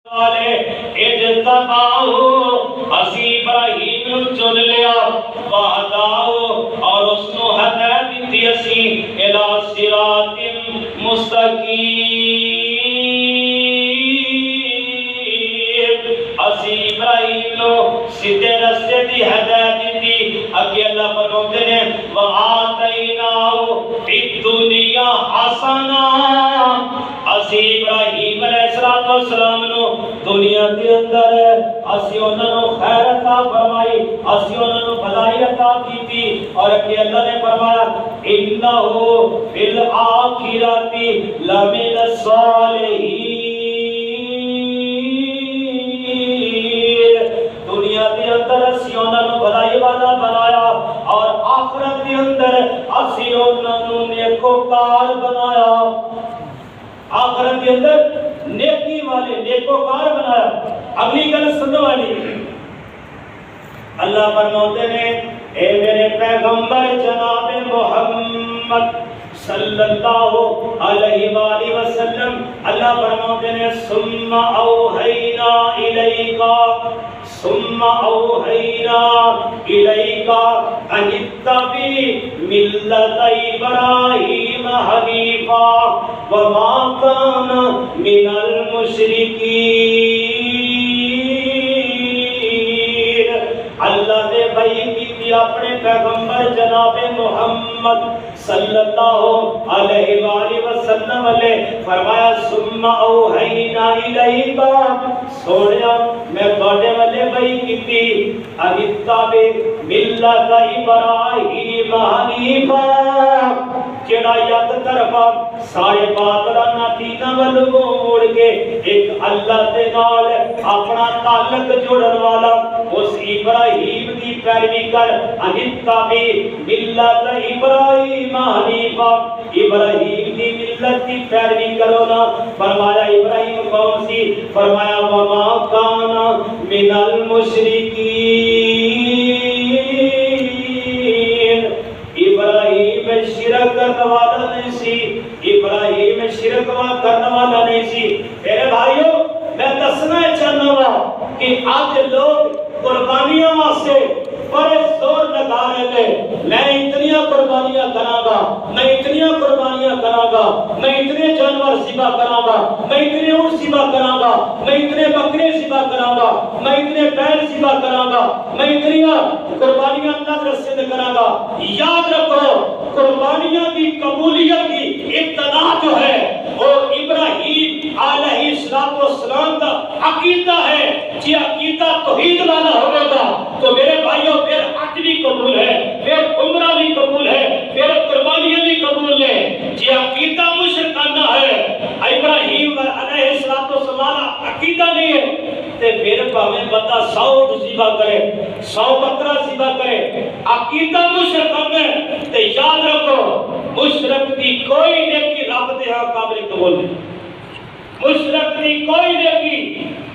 اسی ابراہیم نو چن لیا اور اس نو ہدایت دتی اسی الی صراط مستقیم اسی ابراہیم نو سیدھے راستے دی ہدایت دتی اگے اللہ فرماتے ہیں وآتیناہ فی الدنیا حسنہ اسی ابراہیم علیہ السلام نو دنیا کے اندر اسی انہاں نو خیر عطا فرمائی اسی انہاں نو بھلائی عطا کی اور کہ اللہ نے فرمایا انہ فی الآخرۃ لمن الصالحین دنیا کے اندر اسی انہاں نو بھلائی والا بنایا اور آخرت کے اندر اسی انہاں نو نیکوکار بنایا آخرت کے اندر نیکی والے نیکوکار بنایا اگلی گل سننے والی اللہ فرماتے ہیں اے میرے پیغمبر جناب محمد صلی اللہ علیہ وآلہ وسلم اللہ فرماتے ہیں ثم اوحینا الیک ان اتبع ملت ابراہیم حنیفا وما کان من المشرکین اللہ نے بیان کی اپنے پیغمبر جناب محمد صلی اللہ علیہ وآلہ وسلم نے فرمایا ثم اوحینا الیک سوڑیا میں بڑے والے بیان کی اتبع ملت ابراہیم حنیفا جڑا یک طرفا سارے باطلاں دیناں ول موڑ کے ایک اللہ دے نال اپنا تعلق جوڑن والا اس ابراہیم دی پیروی کر انتبع ملت ابراہیم حنیفا ابراہیم دی ملت دی پیروی کرو نا فرمایا ابراہیم کون سی فرمایا وما کان من المشرکین ابراہیم شرک کرنے والا نہیں سی ابراہیم شرک کرنے والا نہیں سی میرے بھائیو میں دسنا چاہنا ہوں کہ آج لوگ قربانیاں واسطے بڑے زور لگا رہے ہیں میں اتنی قربانیاں کراں گا میں اتنی قربانیاں کراں گا میں اتنے جانور ذبح کراں گا میں اتنے اونٹ ذبح کراں گا میں اتنے بکرے ذبح کراں گا میں اتنے بیل ذبح کراں گا میں اتنی قربانیاں اللہ کے راستے میں کراں گا یاد رکھو قربانیاں کی قبولیت کی ابتدا جو ہے وہ ابراہیم علیہ السلام کا عقیدہ ہے جی عقیدہ توحید والا ہوگا تو میرے بھائیوں پھر حج بھی قبول ہے پھر عمرہ بھی قبول ہے پھر قربانیاں بھی قبول ہے جی عقیدہ مشرکانہ ہے ابراہیم علیہ السلام عقیدہ نہیں ہے تے پھر پاویں بندہ 100 ذبح کرے 100 بکرا ذبح کرے عقیدہ مشرکانہ ہے تے یاد رکھو مشرک دی کوئی نیکی رب دے ہاں قابل قبول نہیں مشرک دی کوئی نیکی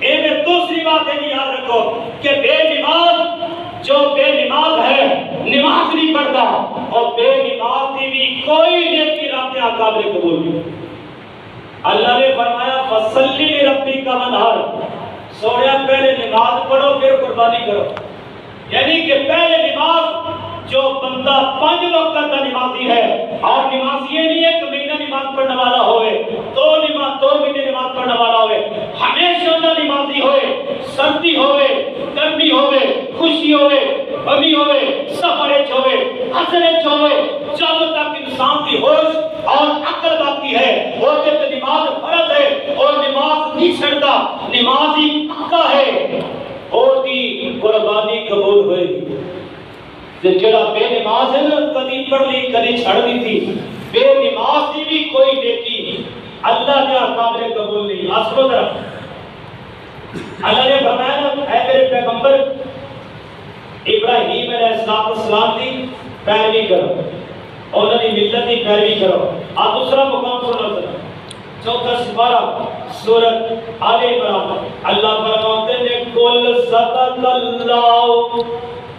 اینے دوسری بات ہے یاد رکھو کہ بے نماز جو بے نماز ہے نماز نہیں پڑھتا اور بے نماز دی بھی کوئی نیکی رب دے ہاں قابل قبول نہیں اللہ نے فرمایا فصلی لربک وانحر سوڑیا پہلے نماز پڑھو پھر قربانی کرو یعنی کہ پہلے نماز جو بندہ 5 وقت کا نمازی ہے اور نماز یہ نہیں ہے کہ مہینہ نماز پڑھنے والا ہوئے 2 مہینے نماز پڑھنے والا ہوئے ہمیشہ نہ نمازی ہوئے سردی ہوئے گرمی ہوئے خوشی ہوئے غمی ہوئے سفرچ ہوئے حسرچ ہوئے جب تک انسان کی ہوش اور عقل باقی ہے وہ جب نماز فرض ہے اور نماز نہیں چھڑتا نمازی پکا ہے ہوتی قربانی قبول ہوئے جڑا بے نماز ہے نا کدی پڑھ لی کدی چھڑ دی تھی بے نماز کی بھی کوئی نیکی اللہ کے قابل قبول نہیں آسرو طرف اللہ نے فرمایا نا اے میرے پیغمبر ابراہیم علیہ السلام کی پیروی کرو اور انہوں نے ملت کی پیروی کرو آپ دوسرا مقام سنو سنا 4 سپارہ سورۃ آل عمران اللہ فرماتے ہیں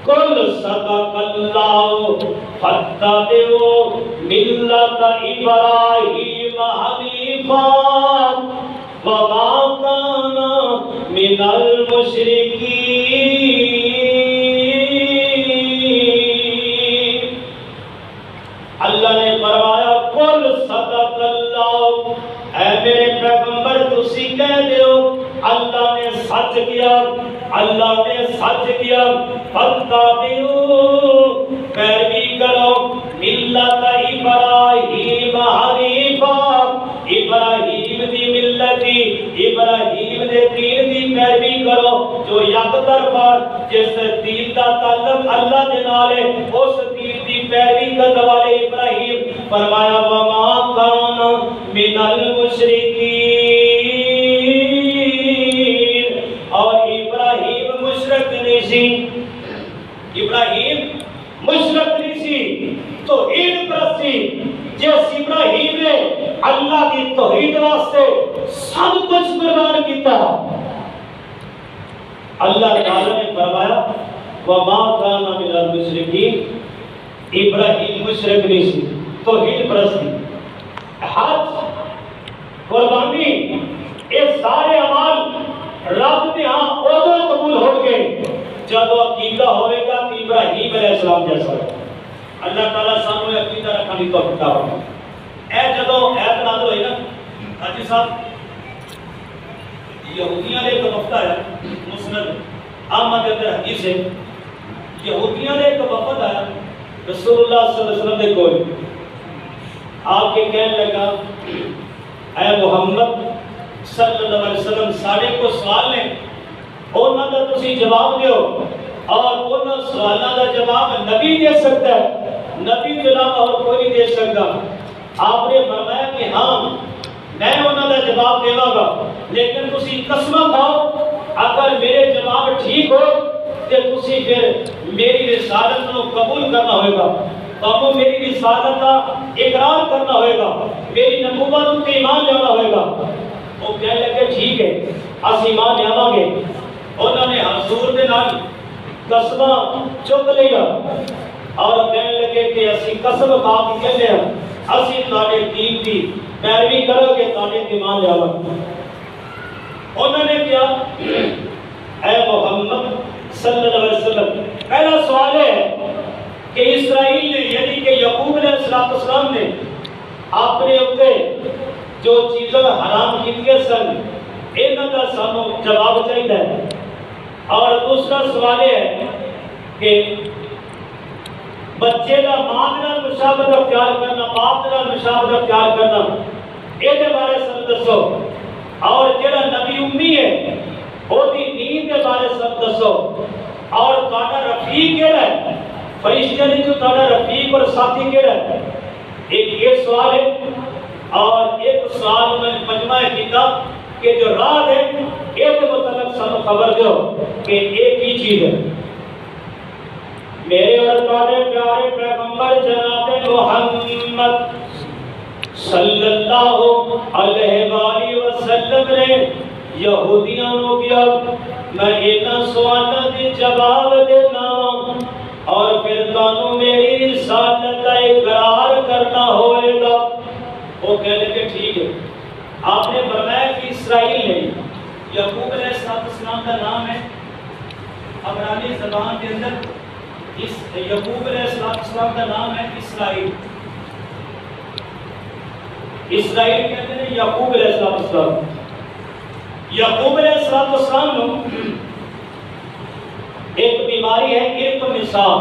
کل صدق اللہ فاتبعوا ملت ابراہیم حنیفا وما کان من المشرکین۔ اللہ نے فرمایا قل صدق اللہ، اے میرے پیغمبر تسی کہہ دیو اللہ نے سچ کیا، اللہ نے سچ کیا۔ فاتبعوا، پیروی کرو، ملت ابراہیم حنیفا، ابراہیم دی ملتی، ابراہیم دے دین دی پیروی کرو جو یک طرفہ جس دین دا تعلق اللہ دے نال ہے، اس دین دی پیروی کرنے والے ابراہیم۔ فرمایا وما کان من المشرکین، اور ابراہیم مشرک نہیں سی، ابراہیم مشرک نہیں سی، توحید پرستی جس ابراہیم نے اللہ کی توحید واسطے سب کچھ قربان کیتا۔ اللہ تعالی نے فرمایا وما کان من المشرکین، ابراہیم مشرک نہیں سی، توحید پرستی، حج، قربانی، یہ سارے اعمال رب نے ہاں ادو قبول ہو گئے جب عقیدہ ہوئے گا کہ ابراہیم علیہ السلام جیسا ہے۔ اللہ تعالیٰ سانو عقیدہ رکھنے کی توفیق عطا فرمائے۔ اے جدوں ایت نازل ہوئی نا حاجی صاحب، یہودیاں نے ایک وفد آیا، مسند احمد کے اندر حدیث ہے، یہودیاں نے ایک وفد آیا رسول اللہ صلی اللہ علیہ وسلم نے کوئی آپ کے کہنے لگا اے محمد صلی اللہ علیہ وسلم سارے کو سوال نے انہاں دا تسی جواب دیو، اور انہاں سوالاں دا جواب نبی دے سکتا ہے، نبی کے علاوہ اور کوئی نہیں دے سکتا۔ آپ نے فرمایا کہ ہاں میں انہاں دا جواب دیواں گا، لیکن تسی قسم کھاؤ اگر میرے جواب ٹھیک ہو کہ تسی پھر میری رسالت کو قبول کرنا ہوئے گا، تو میری رسالت کا اقرار کرنا ہوئے گا، میری نبوت پہ ایمان لانا ہوئے گا۔ وہ کہنے لگے ٹھیک ہے اس ایمان لاواں گے۔ انہوں نے حضور دے نال قسمہ چک لیا اور کہنے لگے کہ اسی قسم کھا کے کہنے ہیں اسی تہاڈے دین دی پیروی کرو گے، تہاڈے ایمان لاواں گے۔ انہوں نے کیا اے محمد صلی اللہ علیہ وسلم، پہلا سوال ہے کہ اسرائیل نے یعنی کہ یعقوب علیہ السلام نے اپنے اوپر جو چیزیں حرام کیتیاں سن انہاں دا سانو جواب چاہیے۔ اور دوسرا سوال ہے کہ بچے کا ماں نال مشابہت اختیار کرنا، باپ نال مشابہت اختیار کرنا، یہ بارے سن دسو۔ اور جڑا نبی امی ہے وہ دی دین کے بارے سن دسو۔ اور تہاڈا رفیق کیڑا ہے، فرشتے نے جو تہاڈا رفیق اور ساتھی کیڑا ہے، ایک یہ سوال ہے۔ اور ایک سوال میں مجمع کیتا کہ جو راہ ہے ایک متعلق سانو خبر دو کہ ایک ہی چیز ہے۔ میرے اور تہاڈے پیارے پیغمبر جناب محمد صلی اللہ علیہ وآلہ وسلم نے یہودیاں نو کیا میں انہاں سوالاں دے جواب دینا اور پھر تانوں میری رسالت کا اقرار کرنا ہوئے گا۔ وہ کہنے کہ ٹھیک ہے۔ آپ نے فرمایا کہ اسرائیل نے، یعقوب علیہ السلام کا نام ہے عبرانی زبان کے اندر، اس یعقوب علیہ السلام کا نام ہے اسرائیل۔ اسرائیل کہتے ہیں یعقوب علیہ السلام۔ یعقوب علیہ السلام نے ایک بیماری ہے ارق النساء،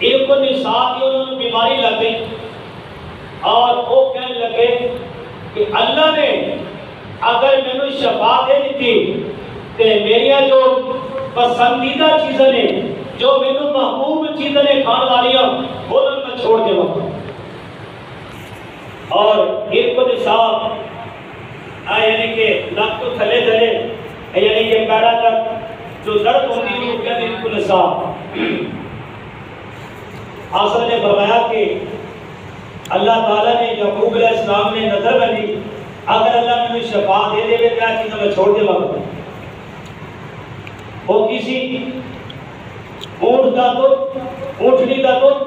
ارق النساء کی انہوں نے بیماری لگ گئی اور وہ کہنے لگے کہ اللہ نے اگر میں نے شفا دے دیتی تو میری جو پسندیدہ چیزیں نے، جو میں نے محبوب چیزیں نے کھان والیاں وہ میں چھوڑ دے وقت۔ اور ارق النساء یعنی کہ لک تو تھلے تھلے یعنی کہ پیرا تک جو درد ہوتی ہے وہ کہتے ہیں ارق النساء۔ حاصل نے فرمایا کہ اللہ تعالیٰ نے یعقوب علیہ السلام نے نظر بندی اگر اللہ نے شفا دے دے کیا چیزیں میں چھوڑ دے وقت۔ وہ کسی اونٹ کا دودھ، اونٹنی کا دودھ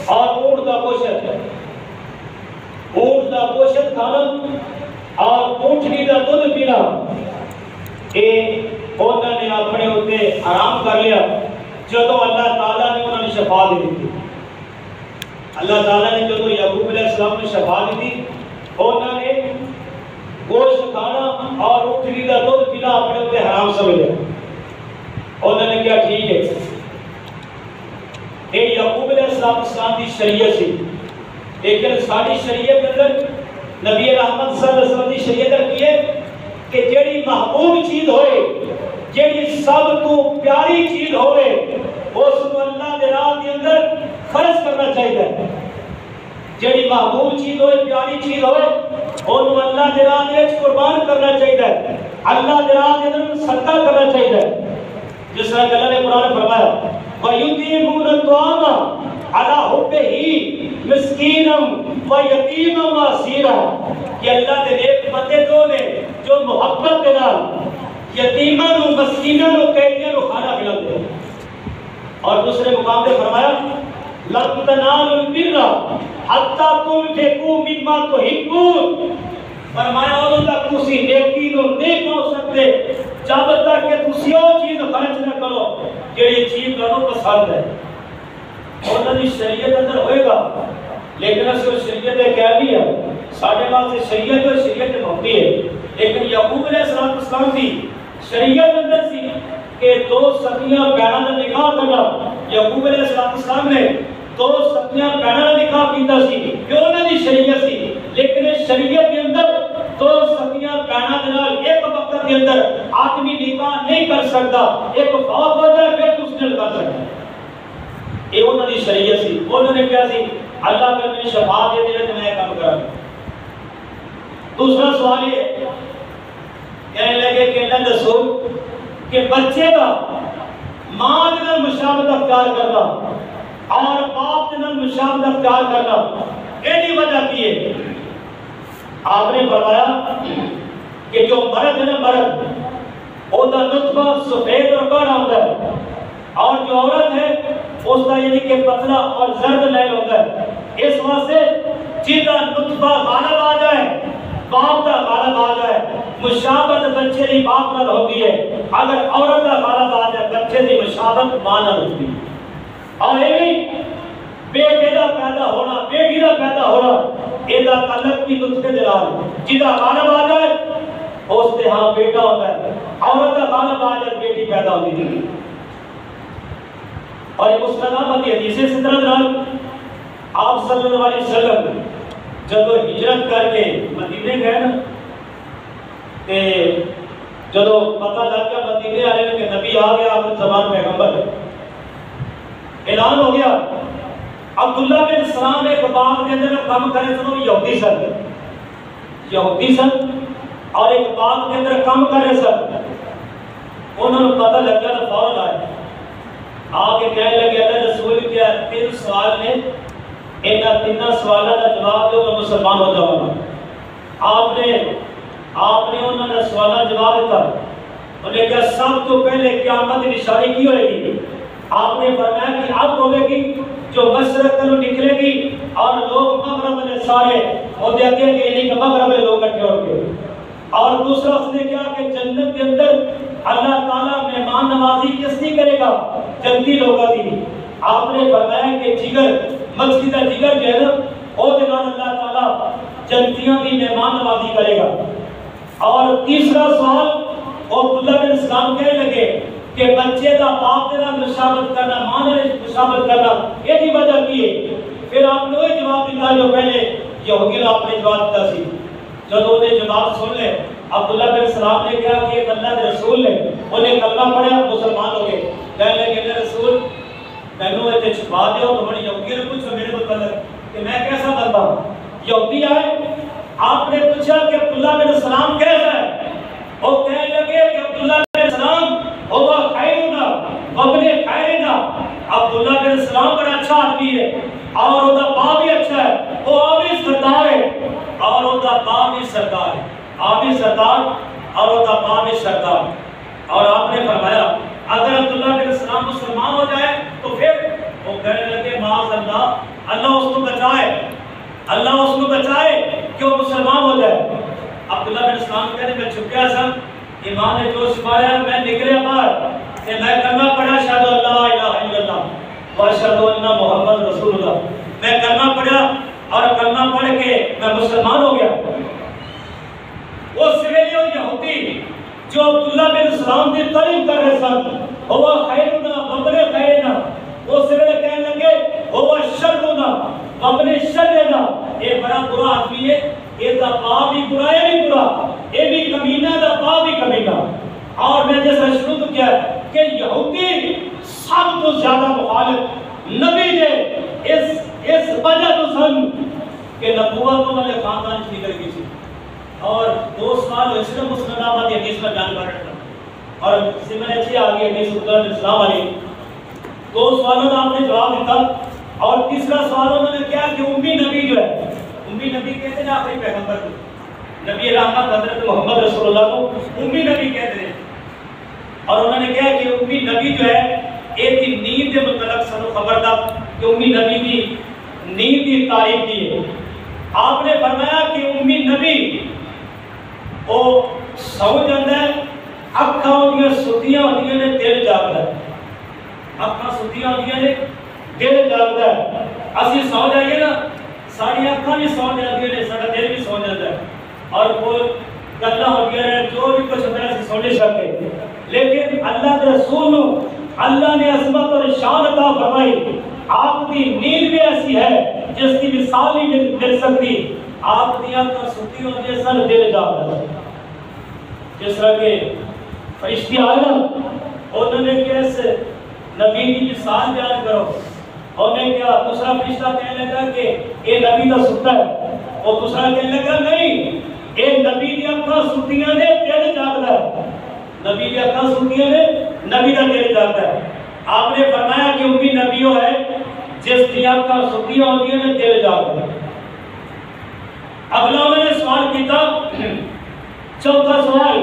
اور اونٹ کا گوشت، اونٹ کا گوشت کھانا اور اونٹنی کا دودھ پینا انہوں نے اپنے ہوتے حرام کر لیا جدو اللہ تعالیٰ نے انہوں نے شفا دی تھی. اللہ تعالیٰ نے جدو یعقوب علیہ السلام نے شفا دی تھی انہوں نے گوشت کھانا اور اٹھنی کا دودھ پینا اپنے ہوتے حرام سمجھا. انہوں نے کیا ٹھیک ہے یہ یعقوب علیہ السلام کی شریعت سی، لیکن ساری شریعت اندر نبی رحمت صلی اللہ علیہ وسلم کی شریعت رکھی ہے کہ جیڑی محبوب چیز ہوئے، جیڑی سب تو پیاری چیز ہوئے، اس کو اللہ دے راہ کے اندر خرچ کرنا چاہیے. جیڑی محبوب چیز ہوئے، پیاری چیز ہوئے، انہوں اللہ دے راہ کے قربان کرنا چاہیے، اللہ دے راہ کے اندر صدقہ کرنا چاہیے. جس طرح کہ اللہ نے قرآن میں فرمایا وَيُطِعِمُونَ الطَّعَامَ عَلَىٰ حُبِّهِ مِسْكِينًا وَيَتِيمًا وَأَسِيرًا کہ اللہ دے نیک بندے جو نے جو محبت کے نال یتیماں نو مسکیناں نو قیدیاں نو کھانا کھلاتے ہیں. اور دوسرے مقام پہ فرمایا لَن تَنَالُوا الْبِرَّ حَتَّىٰ تُنْفِقُوا مِمَّا تُحِبُّونَ. فرمایا اُدوں تک تسی نیکی نو نہیں پہنچ سکتے جب تک کہ تسی وہ چیز خرچ نہ کرو جیڑی چیز تانوں پسند ہے. انہوں نے شریعت اندر ہوئے گا لیکن اس کو شریعت کہہ لیا ساڑھے بعد سے شریعت جو شریعت ہوتی ہے. لیکن یعقوب علیہ السلام کی شریعت اندر سی کہ دو سکیاں بہنوں کا نکاح کرنا. یعقوب علیہ السلام نے دو سکیاں بہنوں کا نکاح کیتا سی کہ انہوں نے شریعت سی. لیکن شریعت کے اندر دو سکیاں بہنوں کے نال ایک وقت کے اندر آدمی نکاح نہیں کر سکتا، ایک فوت ہو جائے پھر دوسرے کر سکتا. یہ انہوں نے شریعت سی. انہوں نے کیا سی اللہ کا میں شفا دے دے تو میں کام کرا. دوسرا سوال یہ کہنے لگے کہ اللہ رسول کہ بچے کا ماں کے نال مشابہت اختیار کرنا اور باپ کے نال مشابہت اختیار کرنا ایسی وجہ کی ہے. آپ نے فرمایا کہ جو مرد ہے نا مرد وہ دا نطفہ سفید اور گاڑھا ہوتا ہے اور جو عورت ہے اس کا یعنی کہ پتلا اور زرد میل ہوتا ہے. اس واسطے جیدہ نطفہ غالب آ جائے باپ کا غالب آ جائے مشابہت بچے کی باپ نال ہوتی ہے. اگر عورت کا غالب آ جائے بچے کی مشابہت ماں نال ہوتی ہے. اور یہ بیٹے کا پیدا ہونا بیٹی کا پیدا ہونا یہ تعلق بھی نطفے دے نال جیدہ غالب آ جائے اس سے ہاں بیٹا ہوتا ہے، عورت کا غالب آ جائے بیٹی پیدا ہوتی ہے. اور یہ مستند حدیث سے طرح آپ صلی اللہ علیہ وسلم جب ہجرت کر کے مدینے گئے نا تے جب پتہ لگ گیا مدینے آنے کہ نبی آ گیا آخر زمان پیغمبر اعلان ہو گیا. عبداللہ بن سلام ایک باغ کے اندر کام کرے تو یہودی سن اور ایک باغ کے اندر کام کرے سن. انہوں نے پتہ لگ گیا تو فوراً آئے آگے کہنے لگے اللہ رسول کیا 3 سوال نے اینا 3 سوالہ کا جواب دو میں مسلمان ہو جاؤں گا. آپ نے انہوں نے سوالہ جواب دیتا. انہیں کہا سب تو پہلے قیامت نشانی کی ہوئے گی. آپ نے فرمایا کہ اب ہوئے گی جو مشرق کو نکلے گی اور لوگ مغرب میں سارے وہ دیکھتے ہیں کہ انہیں مغرب میں لوگ اکٹھے ہو گئے. اور دوسرا اس نے کہا کہ جنت کے اندر اللہ تعالیٰ مہمان نوازی کس نہیں کرے گا جنتی لوگوں کی. آپ نے فرمایا کہ جگر مچھلی کا جگر جو ہے نا وہ دوران اللہ تعالیٰ جنتیوں کی مہمان نوازی کرے گا. اور تیسرا سوال عبداللہ بن سلام کہنے لگے کہ بچے کا باپ دینا مشابہت کرنا ماں نے مشابہت کرنا یہ بھی وجہ کی ہے. پھر آپ نے وہی جواب دیتا جو پہلے یہودی نے آپ نے جواب دیتا سی. جب انہیں جواب سن لے عبداللہ بن سلام نے کہا کہ ایک اللہ کے رسول نے انہیں کلمہ پڑھا مسلمان ہو گئے. کہنے لگے کہ رسول مینوں اتنے چھپا دے تو بڑی یہودی نے پوچھا میرے کو پتہ کہ میں کیسا بندہ ہوں. یہودی آئے آپ نے پوچھا کہ عبداللہ بن سلام کیسا ہے. وہ کہنے لگے کہ عبداللہ بن سلام ہوا خیرنا وابن خیرنا. عبداللہ بن سلام بڑا اچھا آدمی ہے اور وہ باپ بھی اچھا ہے وہ آبی سردار ہے اور وہ باپ بھی سردار ہے آبی سردار اور وہ باپ بھی سردار. اور آپ نے فرمایا اگر عبداللہ بن سلام مسلمان ہو جائے تو پھر وہ کہنے لگے معاذ اللہ اللہ اس کو بچائے اللہ اس کو بچائے کہ وہ مسلمان ہو جائے. عبداللہ بن سلام کہنے میں چھپیا سا ایمان نے جوش مارا، میں نکلے باہر کہ میں کلمہ پڑھا اشہد ان لا الہ الا اللہ و اشہد ان محمد رسول اللہ، میں کلمہ پڑھا اور کلمہ پڑھ کے میں مسلمان ہو گیا۔ وہ سویلیوں یہودی جو عبداللہ بن سلام کی تعریف کر رہے سن، ہوا خیرنا وابن خیرنا، وہ سویلے کہنے لگے ہوا شرنا وابن شرنا، یہ بڑا برا آدمی ہے، یہ دا باپ بھی برا ہے بھی برا، یہ بھی کمینہ دا باپ بھی کمینہ۔ اور میں جیسا شروع کیا کہ یہودی سب تو زیادہ مخالف نبی نے اس وجہ تو سن کہ نبوت والے خاندان کی نکل گئی تھی، اور 2 سال ہوئے سے مسلم آبادی حدیث میں جان کر رکھتا، اور سمن اچھی آگئی حدیث عبداللہ بن سلام علیہ 2 سوالوں کا آپ نے جواب دیتا، اور تیسرا سوال انہوں نے کیا کہ امی نبی جو ہے، امی نبی کہتے ہیں آخری پیغمبر کو، نبی رحمت حضرت محمد رسول اللہ کو امی نبی کہتے ہیں، اور انہوں نے کہا کہ امی نبی جو ہے ایک ہی نیند کے متعلق سنو خبر تھا کہ امی نبی کی نیند کی تعریف کی ہے۔ آپ نے فرمایا کہ امی نبی وہ سو جاتا ہے، اکھاں ہوندیاں ستیاں ہوندیاں نے، دل جاگدا ہے، اکھاں ستیاں ہوندیاں نے، دل جاگدا ہے۔ اسی سو جائیے نا، ساری اکھاں بھی سو جاندیاں نے، ساڈا دل بھی سو جاتا ہے، اور کوئی گلاں ہوندیاں نے، جو بھی کچھ ہوتا ہے اسی سو نہیں سکتے، لیکن اللہ کے رسول نو اللہ نے عظمت اور شان عطا فرمائی، آپ کی نیند بھی ایسی ہے جس کی مثال نہیں مل سکتی، آپ کی آنکھیں ستی ہوتی ہیں، سن دل جاگدا ہے۔ جس طرح کے فرشتے آئے نا، انہوں نے کیا اس نبی کی مثال بیان کرو، انہوں نے کیا دوسرا فرشتہ کہنے لگا کہ یہ نبی کا ستا ہے، اور دوسرا کہنے لگا نہیں، یہ نبی کی آنکھیں ستیاں نے، دل جاگدا ہے، نبی کی آنکھیں ستیاں نے، نبی کا دل جاگدا ہے۔ آپ نے فرمایا کہ امی نبیوں ہے جس کی آنکھیں ستیاں ہوتی ہیں، دل جاگدا ہے۔ اگلا انہوں نے سوال کیتا، چوتھا سوال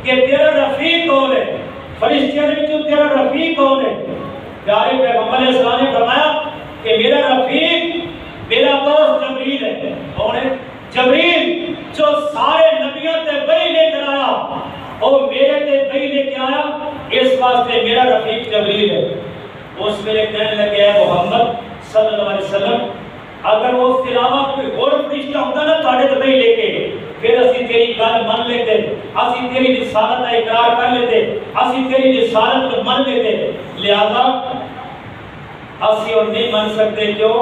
کہ تیرا رفیق کون ہے، فرشتیاں نے جو تیرا رفیق کون ہے؟ پیارے پیغمبر علیہ السلام نے فرمایا کہ میرا رفیق میرا دوست جبریل ہے۔ کون ہے؟ جبریل، جو سارے نبیوں تے وحی لے کر آیا اور میرے تے وحی لے کے آیا، اس واسطے میرا رفیق جبریل ہے۔ اس میرے کہنے لگے ہے محمد صلی اللہ علیہ وسلم، اگر وہ اس کے علاوہ کوئی اور فرشتہ ہوتا نا تھوڑے تے وحی لے کے، پھر اسی تیری گل من لیتے، اسی تیری رسالت کا اقرار کر لیتے، اسی تیری رسالت کو من لیتے، لہذا اسی اور نہیں من سکتے، کیوں؟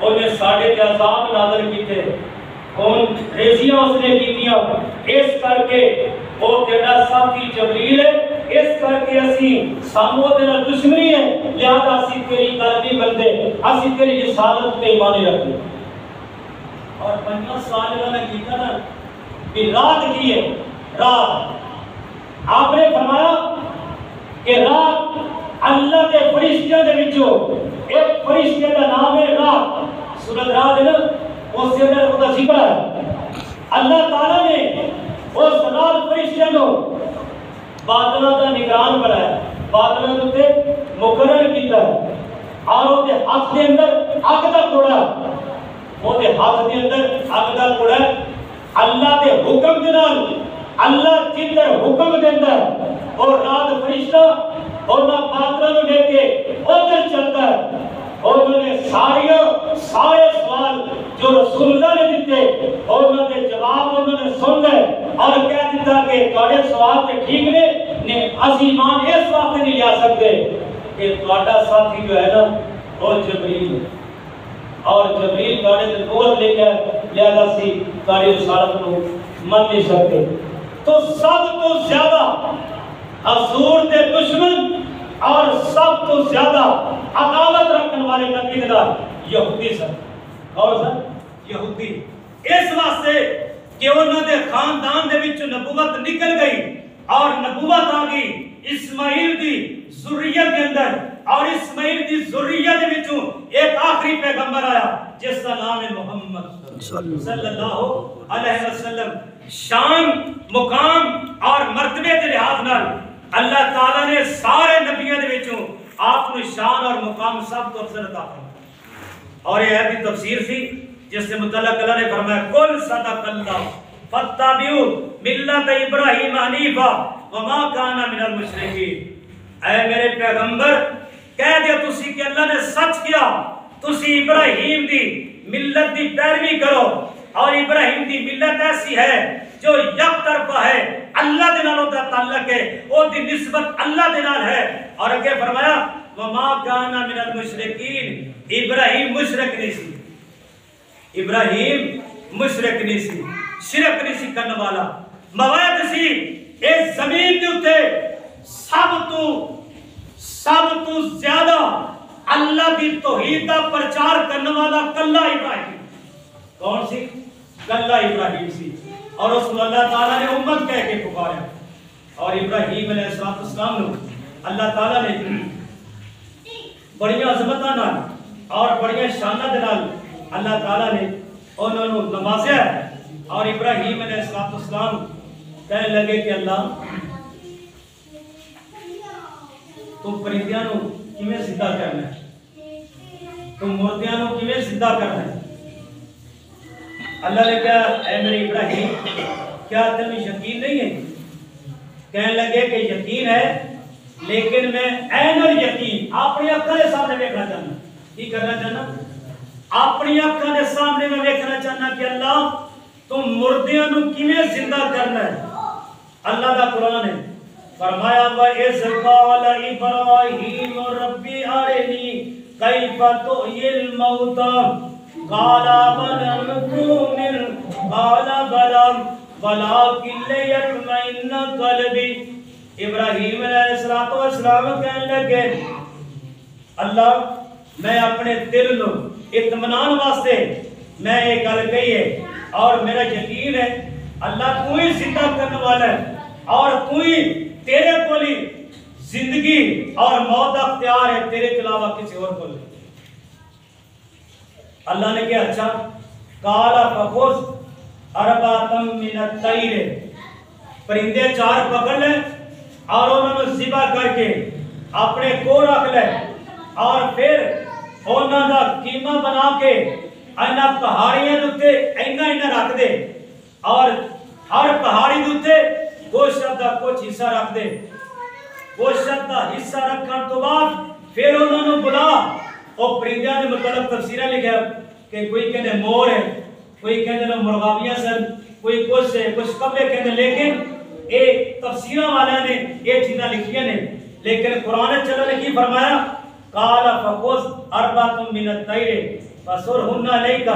انہیں ساڑھے تے عذاب نازل کیتے، کون ریزیاں اس نے کیتیاں، اس کر کے وہ تیرا ساتھی جبریل ہے، اس کر کے اسی سامو تیرا دشمنی ہے، لہذا اسی تیری گل نہیں بندے، اسی تیری رسالت پہ ایمان نہیں رکھتے۔ اور پنجواں سوال انہوں نے کیتا نا کہ رات کی ہے، رات آپ نے فرمایا کہ رات اللہ کے فرشتوں کے وچوں ایک فرشتے کا نام ہے رات، سورۃ رات ہے نا، اس کے اندر وہ ذکر ہے اللہ تعالیٰ نے اس رات فرشتے کو بادلاں کا نگران بنایا، بادلاں تے مقرر کیتا ہے، اور وہ دے ہاتھ کے اندر اگ دا کوڑا، وہ دے ہاتھ کے اندر اگ دا کوڑا، اللہ دے حکم دے نال، اللہ جدھر حکم دیندا ہے اور رات فرشتہ اور نہ بادلاں لے کے ادھر چلتا ہے، اور انہوں نے سارے سوال جو رسول اللہ نے دیتے اور انہوں نے جواب انہوں نے سن لے اور کہہ دیتا کہ تھوڑے سوال تے ٹھیک نے اسی ایمان اس وقت نہیں لیا سکتے کہ تھوڑا ساتھی جو ہے نا وہ جبریل ہے، اور جبریل تھوڑے نبوت لے کے لہذا سی تھوڑی رسالت کو من نہیں سکتے۔ تو سب تو زیادہ حضور کے دشمن اور سب تو زیادہ عداوت رکھنے والے نبی دا یہودی سن، اور سن یہودی، اس واسطے کہ انہوں نے خاندان دے وچ نبوت نکل گئی اور نبوت آ گئی اسماعیل دی ذریت کے اندر، اور اسماعیل دی ذریت دے وچوں ایک آخری پیغمبر آیا جس کا نام ہے محمد صلی اللہ علیہ وسلم۔ شان، مقام اور مرتبے کے لحاظ نال اللہ تعالیٰ نے سارے نبیوں دے وچوں آپ کو شان اور مقام سب تو افضل عطا فرمایا، اور یہ بھی تفسیر سی جس سے متعلق اللہ نے فرمایا کل صدق اللہ فاتبعوا ملت ابراہیم حنیفا وما کان من المشرکین۔ اے میرے پیغمبر کہہ دیا تسی کہ اللہ نے سچ کیا، تسی ابراہیم دی ملت دی پیروی کرو، اور ابراہیم دی ملت ایسی ہے جو یک طرفہ ہے، اللہ دے نال دا تعلق ہے، او دی نسبت اللہ دے نال ہے۔ اور اگے فرمایا وما کان من المشرکین، ابراہیم مشرک نہیں سی، ابراہیم مشرک نہیں سی، شرک نہیں سی کرنے والا۔ موعد سی اس زمین دے اوتے سب تو زیادہ اللہ دی توحید کا پرچار کرنے والا کلا ابراہیم۔ کون سی؟ کلا ابراہیم سی، اور اس کو اللہ تعالیٰ نے امت کہہ کے پکارا، اور ابراہیم علیہ السلام نے اللہ تعالیٰ نے بڑی عظمتاں نال اور بڑی شاناں دے نال اللہ تعالیٰ نے انہوں نے نوازیا، اور ابراہیم علیہ السلام کہنے لگے کہ اللہ تو پرندیاں نو کیویں زندہ کرنا ہے، تو مردیاں نو کیویں زندہ کرنا ہے۔ اللہ نے کہا اے میرے ابراہیم کیا تم میں یقین نہیں ہے؟ کہنے لگے کہ یقین ہے، لیکن میں عین الیقین اپنی آنکھوں کے سامنے دیکھنا چاہنا۔ کی کرنا چاہنا؟ اپنی آنکھوں کے سامنے میں دیکھنا چاہنا کہ اللہ تم مردیاں نو کیویں زندہ کرنا ہے۔ اللہ دا قرآن ہے، فرمایا وَإِذْ قَالَ إِبْرَاهِيمُ رَبِّ أَرِنِي كَيْفَ تُحْيِي الْمَوْتَىٰ قَالَ أَوَلَمْ تُؤْمِنْ قَالَ بَلَىٰ وَلَٰكِن لِيَطْمَئِنَّ قَلْبِي۔ ابراہیم علیہ السلام کہنے لگے اللہ میں اپنے دل نو اطمینان واسطے میں یہ گل کہی ہے، اور میرا یقین ہے اللہ تو ہی زندہ کرنے والا ہے، اور تو ہی تیرے کو ہی زندگی اور موت اختیار ہے، تیرے کے علاوہ کسی اور کو نہیں۔ اللہ نے کہا اچھا قال فخذ اربعۃ من الطیر، پرندے 4 پکڑ لے اور انہوں نے ذبح کر کے اپنے کو رکھ لے، اور پھر انہوں نے قیمہ بنا کے انہاں پہاڑیاں دے اینا رکھ دے، اور ہر پہاڑی دے گوشت دا کچھ حصہ رکھ دے۔ گوشت دا حصہ رکھن تو بعد پھر انہوں نے بلا، اور پرندیاں نے مطلب تفسیرہ لکھا کہ کوئی کہنے مور ہے، کوئی کہنے مرغابیاں سن، کوئی کچھ ہے، کچھ قبلے کہنے، لیکن ایک تفسیرہ والا نے یہ چیزیں لکھیاں نے، لیکن قرآن چلو نے کی فرمایا قال فخذ اربعۃ من الطیر فصرهن الیک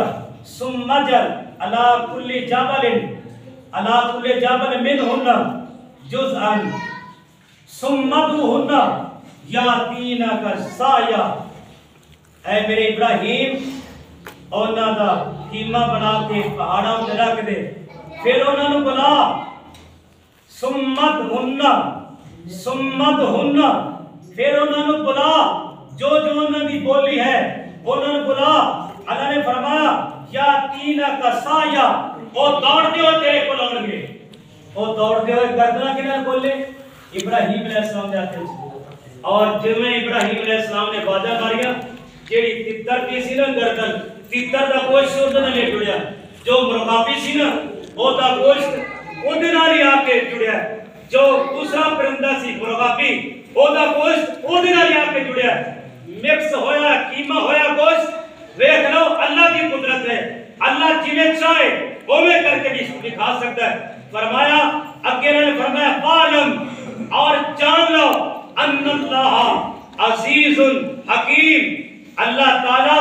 ثم اجعل علی کل جبل منهن جزءا ثم ادعهن یاتینک سعیا۔ اے میرے ابراہیم انہاں دا خیمہ بنا کے پہاڑاں تے رکھ دے، پھر انہاں نوں بلا سمت ہن، پھر انہوں نے بلا جو انہوں کی بولی ہے انہوں نے بلا۔ اللہ نے فرمایا یا تینا کا سایہ، وہ دوڑ دیو تیرے کو لوڑ گے، وہ دوڑ دیو گردنہ کے نال بولے ابراہیم علیہ السلام نے آتے ہیں، اور جب میں ابراہیم علیہ السلام نے باجہ ماریا جیڑی تتر کی سی نا گردن، تتر دا گوشت اودے نال جڑیا، جو مرغابی سی نا او دا گوشت اودے نال ہی آ کے جڑیا، جو دوسرا پرندہ سی مرغابی او دا گوشت اودے نال ہی آ کے جڑیا، مکس ہویا، قیمہ ہویا گوشت۔ دیکھ لو اللہ کی قدرت ہے، اللہ جویں چاہے اوے کر کے بھی دکھا سکتا ہے۔ فرمایا اگے نے فرمایا فعلم، اور جان لو ان اللہ عزیز حکیم، اللہ تعالی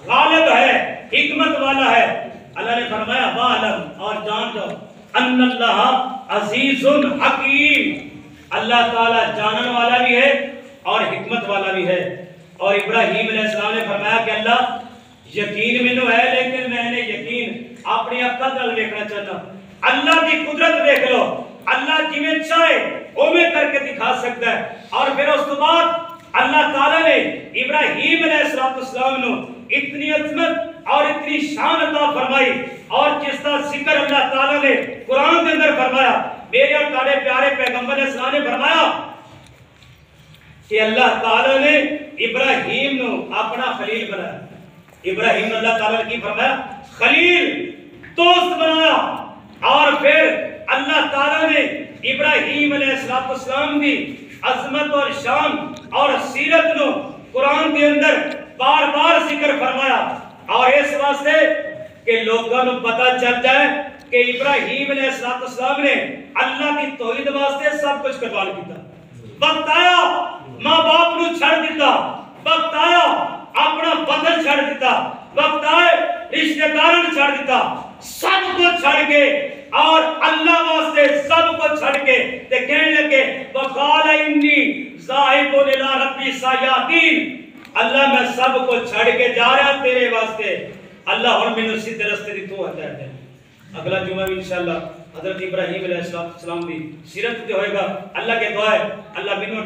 غالب ہے، حکمت والا ہے۔ اللہ نے فرمایا فعلم، اور جان لو ان اللہ عزیز حکیم، اللہ تعالی جانن والا بھی ہے اور حکمت والا بھی ہے۔ اور ابراہیم علیہ السلام نے فرمایا کہ اللہ یقین مینوں ہے، لیکن میں نے یقین اپنی آنکھاں نال دیکھنا چاہتا ہوں۔ اللہ کی قدرت دیکھ لو، اللہ جویں چاہے اوویں کر کے دکھا سکتا ہے۔ اور پھر اس کے بعد اللہ تعالی نے ابراہیم علیہ السلام نو اتنی عظمت اور اتنی شان عطا فرمائی، اور جس کا ذکر اللہ تعالی نے قرآن کے اندر فرمایا، میرے اور تارے پیارے پیغمبر علیہ السلام نے فرمایا کہ اللہ تعالی نے ابراہیم نو اپنا خلیل بنایا۔ ابراہیم اللہ تعالی نے کی فرمایا خلیل، دوست بنایا، اور پھر اللہ تعالیٰ نے ابراہیم علیہ السلام کی عظمت اور شان اور سیرت نو قرآن کے اندر بار بار ذکر فرمایا، اور اس واسطے کہ لوگوں کو پتہ چل جائے کہ ابراہیم علیہ السلام نے اللہ کی توحید واسطے سب کچھ قربان کیتا۔ وقت آیا ماں باپ نو چھڑ دیتا، وقت آیا اپنا بدن چھڑ دیتا، وقت آئے رشتہ داروں چھڑ دیتا، سب کو چھڑ کے اور اللہ واسطے سب کو چھڑ کے تے کہنے لگے وقال انی ذاہب الی ربی سیہدین، اللہ میں سب کو چھڑ کے جا رہا تیرے واسطے، اللہ ہن مینوں سیدھے رستے دی تو ہدایت دے۔ اگلا جمعہ بھی انشاءاللہ حضرت ابراہیم علیہ السلام کی سیرت تے ہوئے گا۔ اللہ کے دعا ہے اللہ مینوں